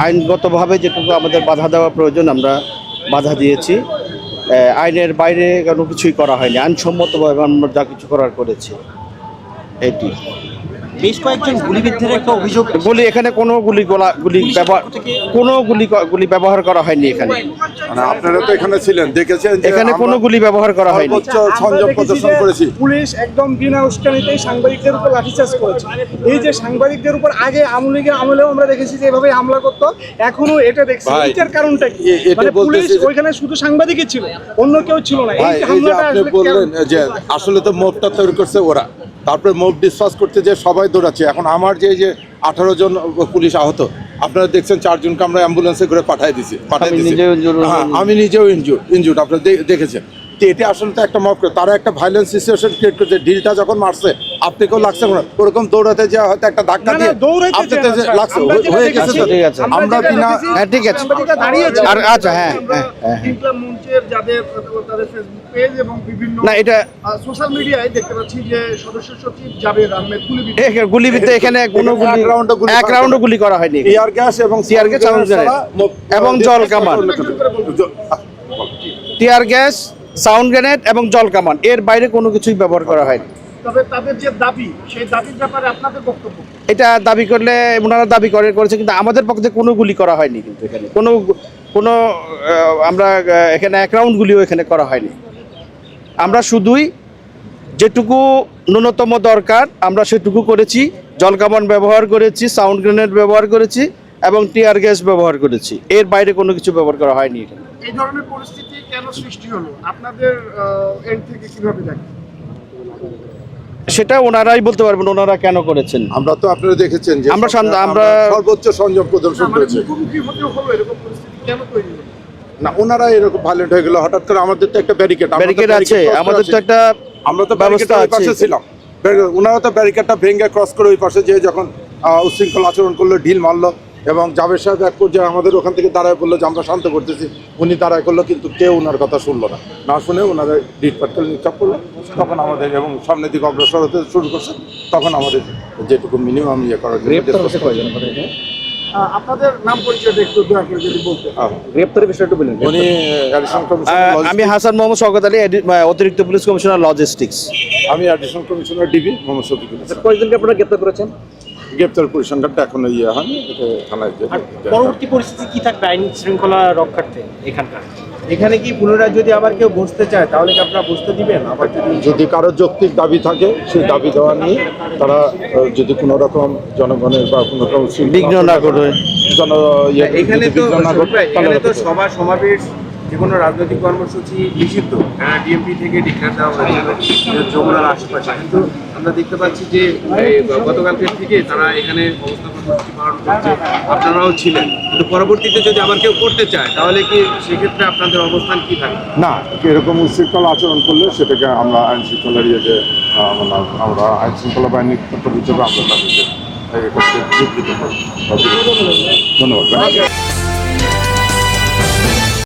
আইনগতভাবে যেটুকু আমাদের বাধা দেওয়া প্রয়োজন আমরা বাধা দিয়েছি। আইনের বাইরে কোনো কিছুই করা হয়নি, আইনসম্মতভাবে আমরা যা কিছু করার করেছি। এটি বেশ কয়েকজন গুলিবিদ্ধের একটা অভিযোগ। এখানে কোনো গুলি ব্যবহার করা হয়নি। এখানে মানে আপনারা তো এখানে ছিলেন, দেখেছেন এখানে কোনো গুলি ব্যবহার করা হয়নি। সংযম প্রদর্শন করেছি। পুলিশ একদম বিনা উস্কানিতেই সাংবাদিকদের উপর লাঠিচার্জ করেছে। এই যে সাংবাদিকদের উপর আগে আওয়ামী লীগের আমলেও আমরা দেখেছি যে এভাবে হামলা করতো, এখনো এটা দেখছি। এটার কারণটা কি? মানে পুলিশ ওইখানে শুধু সাংবাদিকই ছিল, অন্য কেউ ছিল না। এই হামলাটা আপনি বললেন যে আসলে তো মোবটা তৈরি করছে ওরা, তারপরে মোব ডিসপাস করতে যে সবাই দৌড়াচ্ছে। এখন আমার যে 18 জন পুলিশ আহত, আপনারা দেখছেন 4 জনকে আমরা অ্যাম্বুলেন্সে করে পাঠিয়ে দিছি। হ্যাঁ, আমি নিজেও ইনজুর্ড আপনারা দেখেছেন। তো এটা আসলে তো একটা মব, তারা একটা ভাইলেন্স সিচুয়েশন ক্রিয়েট করছে। ডিলটা যখন মারছে আপনাকেও লাগছে না, ওরকম দৌড়াতে যাওয়া হয়তো একটা ধাক্কা দিয়ে আপনাদের লাগছে, হয়ে গেছে। ঠিক আছে, আমরা বিনা ঠিক আছে। আর আচ্ছা, হ্যাঁ মঞ্চের যাদের তাদের ফেসবুক পেজ এবং বিভিন্ন না, এটা সোশ্যাল মিডিয়ায় দেখতে পাচ্ছি যে সদস্য সচিব জাবেদ আহমেদ গুলিবিদ্ধ। এখানে কোনো এক রাউন্ডও গুলি করা হয়নি। টিয়ার গ্যাস এবং জল কামান, টিয়ার গ্যাস, সাউন্ড গ্রেনেড এবং জল কামান, এর বাইরে কোনো কিছুই ব্যবহার করা হয়নি। তবে তাদের যে দাবি, সেই দাবির ব্যাপারে আপনাদের বক্তব্য? এটা দাবি করলে ওনারা দাবি করেছে, কিন্তু আমাদের পক্ষে কোনো গুলি করা হয়নি। কিন্তু এখানে কোনো আমরা এখানে এক রাউন্ড গুলিও এখানে করা হয়নি। আমরা শুধুই যেটুকু ন্যূনতম দরকার আমরা সেটুকু করেছি। জলকামান ব্যবহার করেছি, সাউন্ড গ্রেনেড ব্যবহার করেছি এবং টিয়ার গ্যাস ব্যবহার করেছি। এর বাইরে কোনো কিছু ব্যবহার করা হয়নি এখানে। এই ধরনের পরিস্থিতি কেন সৃষ্টি হলো আপনাদের এন্ড থেকে, কিভাবে দেখেন? সেটা ওনারাই বলতে পারবেন, ওনারা কেন করেছেন। আমরা তো আপনারা দেখেছেন যে আমরা সর্বোচ্চ সংযম প্রদর্শন করেছি। মুখোমুখি হতেও হলো, এরকম পরিস্থিতি কেন তৈরি হলো? না, ওনারা এরকম ভায়োলেন্ট হয়ে গেল হঠাৎ করে। আমাদের তো একটা ব্যারিকেড আছে, আমাদের তো একটা আমরা তো ব্যবস্থা পাশে ছিলাম। ওনারা তো ব্যারিকেডটা ভেঙে ক্রস করে ওই পাশে যে যখন উচ্ছৃঙ্খল আচরণ করলো, ঢিল মারলো, এবং জাবেদ সাহেব এক পর্যায়ে আমাদের ওখান থেকে দাঁড়ায় বললো যে আমরা শান্ত করতেছি। উনি দাঁড়ায় করলো, কিন্তু কেউ ওনার কথা শুনলো না শুনে ওনারা ডিট পাটকেল নিক্ষেপ করলো। তখন আমাদের এবং সামনের দিকে অগ্রসর হতে শুরু করছে। তখন আমাদের যেটুকু মিনিমাম ইয়ে করার জন্য আপনাদের নাম পরিচয় একটু দয়া করে যদি বলতে। গ্রেপ্তারের বিষয়টা বলেন। উনি অ্যাডিশনাল কমিশনার। আমি হাসান মোহাম্মদ শওকত আলী, অতিরিক্ত পুলিশ কমিশনার লজিস্টিক্স। আমি additional commissioner DB Mohammad Shafiqul Islam. কয়েকজনকে আপনারা গ্রেপ্তার করেছেন? গ্রেপ্তার পরিসংখ্যানটা এখনো ইয়ে হয়নি, এটা থানায়। পরবর্তী পরিস্থিতি কি থাকবে আইন শৃঙ্খলা রক্ষার্থে এখানকার? এখানে কি পুনরায় যদি আবার কেউ বসতে চায় তাহলে কি আপনারা বসতে দিবেন? আবার যদি কারো যৌক্তিক দাবি থাকে সেই দাবি দেওয়া নিয়ে তারা যদি কোনো রকম জনগণের বা কোনো রকম বিঘ্ন না করে এখানে তো সভা সমাবেশ, যে কোনো রাজনৈতিক কর্মসূচি নিষিদ্ধ। ডিএমপি থেকে ডিক্লেয়ার দেওয়া হয়েছিল যমুনার আশেপাশে, কিন্তু আমরা দেখতে পাচ্ছি যে গতকালকের থেকে তারা এখানে অবস্থান কর্মসূচি পালন করছে, আপনারাও ছিলেন। কিন্তু পরবর্তীতে যদি আবার কেউ করতে চায় তাহলে কি সেক্ষেত্রে আপনাদের অবস্থান কি থাকবে? না, এরকম উচ্ছৃঙ্খল আচরণ করলে সেটাকে আমরা আইন শৃঙ্খলার আমরা আইন শৃঙ্খলা বাহিনীর হিসেবে আমরা তাদেরকে ধন্যবাদ।